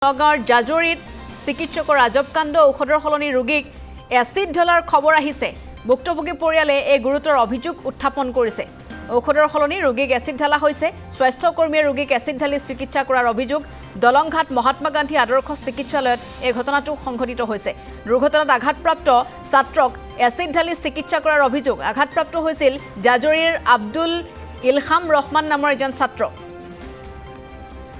নগাঁৱৰ জাজৰিত চিকিৎসকৰ ৰাজবকাণ্ড ঔষধৰ সলনি ৰোগীক এচিড ঢলাৰ খবৰ আহিছে। ভুক্তভোগী পৰিয়ালে এই গুৰুতৰ অভিযোগ উত্থাপন কৰিছে। ঔষধৰ সলনি ৰোগীক এচিড ঢলা হৈছে। স্বাস্থ্যকৰ্মীয়ে ৰোগীক এচিড ঢালি চিকিৎসা কৰাৰ অভিযোগ। দলংঘাট মহাত্মা গান্ধী আদৰ্শ চিকিৎসালয়ত এই ঘটনাটো সংঘটিত হৈছে। দুৰ্ঘটনাত আঘাতপ্ৰাপ্ত ছাত্ৰক এচিড ঢালি চিকিৎসা কৰাৰ অভিযোগ। আঘাতপ্ৰাপ্ত হৈছিল জাজৰিৰ আব্দুল ইলহাম ৰহমান নামৰ এজন ছাত্ৰ।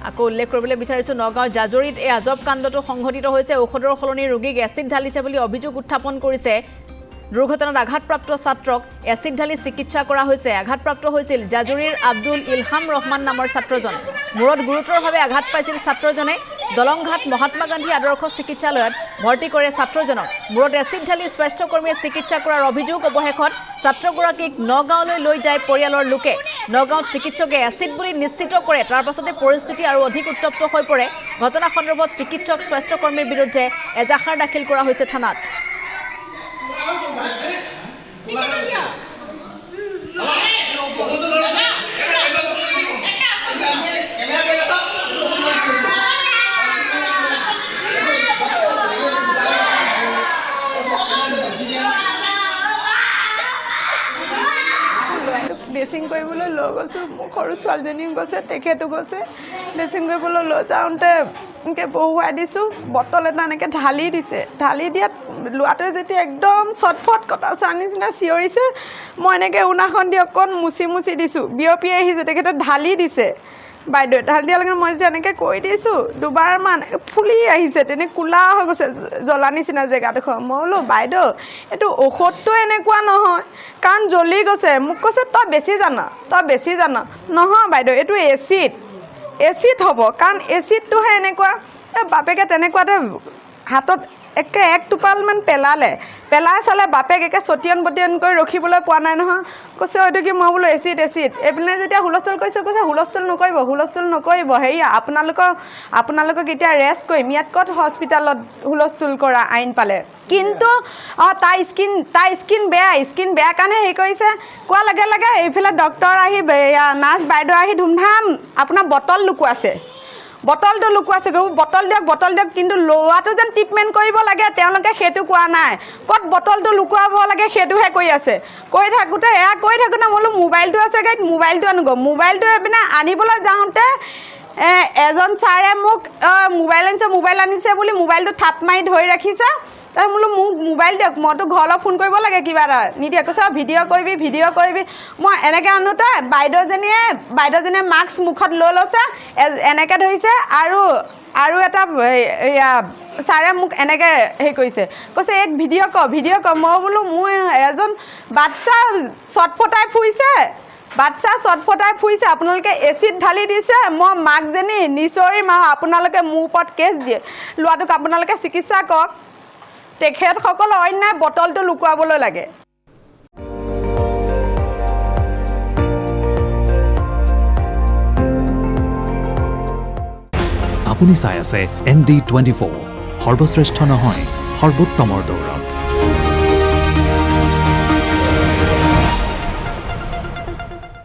আকৌ উল্লেখ কৰিবলৈ বিচাৰিছোঁ, নগাঁও জাজৰিত এই আজব কাণ্ডটো সংঘটিত হৈছে। ঔষধৰ সলনি ৰোগীক এচিড ঢালিছে বুলি অভিযোগ উত্থাপন কৰিছে। দুৰ্ঘটনাত আঘাতপ্ৰাপ্ত ছাত্ৰক এচিড ঢালি চিকিৎসা কৰা হৈছে। আঘাতপ্ৰাপ্ত হৈছিল জাজৰিৰ আব্দুল ইলহাম ৰহমান নামৰ ছাত্ৰজন। মূৰত গুৰুতৰভাৱে আঘাত পাইছিল ছাত্ৰজনে। দলংঘাট মহাত্মা গান্ধী আদৰ্শ চিকিৎসালয়ত ভৰ্তি কৰে ছাত্ৰজনক। মূৰত এচিড ঢালি স্বাস্থ্যকৰ্মীয়ে চিকিৎসা কৰাৰ অভিযোগ। অৱশেষত ছাত্ৰগৰাকীক নগাঁৱলৈ লৈ যায় পৰিয়ালৰ লোকে। নগাঁৱত চিকিৎসকে এচিড বুলি নিশ্চিত কৰে। তাৰ পাছতে পৰিস্থিতি আৰু অধিক উত্তপ্ত হৈ পৰে। ঘটনা সন্দৰ্ভত চিকিৎসক স্বাস্থ্যকৰ্মীৰ বিৰুদ্ধে এজাহাৰ দাখিল কৰা হৈছে থানাত। ড্ৰেছিং কৰিবলৈ লৈ গৈছোঁ। মোৰ সৰু ছোৱালীজনীও গৈছে, তেখেতো গৈছে। ড্ৰেছিং কৰিবলৈ লৈ যাওঁতে এনেকৈ বহুৱাই দিছোঁ। বটল এটা এনেকৈ ঢালি দিছে। ঢালি দিয়াত ল'ৰাটোৱে যেতিয়া একদম চটফট কটা চোৱাৰ নিচিনা চিঞৰিছে, মই এনেকৈ উনাখন দি অকণ মুচি দিছোঁ। বিয়পি আহিছে, তেখেতে ঢালি দিছে। বাইদেৱে ঢালি দিয়াৰ লগে মই যেতিয়া এনেকৈ কৈ দিছোঁ, দুবাৰমান ফুলি আহিছে, তেনে ক'লা হৈ গৈছে, জ্বলা নিচিনা জেগাডোখৰ। মই বোলো বাইদেউ, এইটো ঔষধটো এনেকুৱা নহয়, কাৰণ জ্বলি গৈছে। মোক কৈছে তই বেছি জানা। নহয় বাইদেউ, এইটো এচিড হ'ব, কাৰণ এচিডটোহে এনেকুৱা। বাপেকে তেনেকুৱাতে হাতত এক টোপালমান পেলাই চালে বাপেক একে চতিয়ান বতিয়ান কৰি ৰখিবলৈ পোৱা নাই নহয়। কৈছে হয়তো কি? মই বোলো এচিড। এইপিনে যেতিয়া হুলস্থুল কৰিছে, কৈছে হুলস্থুল নকৰিব। হেৰি আপোনালোকক এতিয়া ৰেষ্ট কৰিম। ইয়াত ক'ত হস্পিটেলত হুলস্থুল কৰা আইন পালে? কিন্তু তাই স্কিন বেয়া কাৰণে হেৰি কৰিছে। কোৱাৰ লগে লগে এইফালে ডক্তৰ আহি নাৰ্ছ বাইদেউ আহি ধুমধাম আপোনাৰ বটল লুকুৱাইছে। বটলটো লুকুৱাইছে, বটল দিয়ক। কিন্তু ল'ৰাটো যেন ট্ৰিটমেণ্ট কৰিব লাগে, তেওঁলোকে সেইটো কোৱা নাই। ক'ত বটলটো লুকুৱাব লাগে সেইটোহে কৰি আছে। কৈ থাকোঁতে মই বোলো মোবাইলটো আছে গাড়ীত, মোবাইলটো আনোগৈ। মোবাইলটো এইপিনে আনিবলৈ যাওঁতে এজন ছাৰে মোক মোবাইল আনিছে বুলি মোবাইলটো থাপ মাৰি ধৰি ৰাখিছে। তাৰ বোলো মোক মোবাইল দিয়ক, মইতো ঘৰলৈ ফোন কৰিব লাগে কিবা এটা। নিদিয়ে, কৈছে ভিডিঅ' কৰিবি। মই এনেকৈ আনোতে বাইদেউজনীয়ে মাস্ক মুখত লৈ লৈছে, এনেকৈ ধৰিছে। আৰু এটা ছাৰে মোক এনেকৈ হেৰি কৰিছে, কৈছে এক ভিডিঅ' কৰ। মই বোলো মোৰ এজন বাচ্চা চটফটাই ফুৰিছে, আপোনালোকে এচিড ঢালি দিছে। মই মাকজনী নিচৰিম আৰু আপোনালোকে মোৰ ওপৰত কেছ দিয়ে। ল'ৰাটোক আপোনালোকে চিকিৎসা কৰক। তেখেতসকলৰ অন্যায় বটলটো লুকুৱাবলৈ লাগে। আপুনি চাই আছে ND24, সৰ্বশ্ৰেষ্ঠ নহয় সৰ্বোত্তমৰ দৌৰত।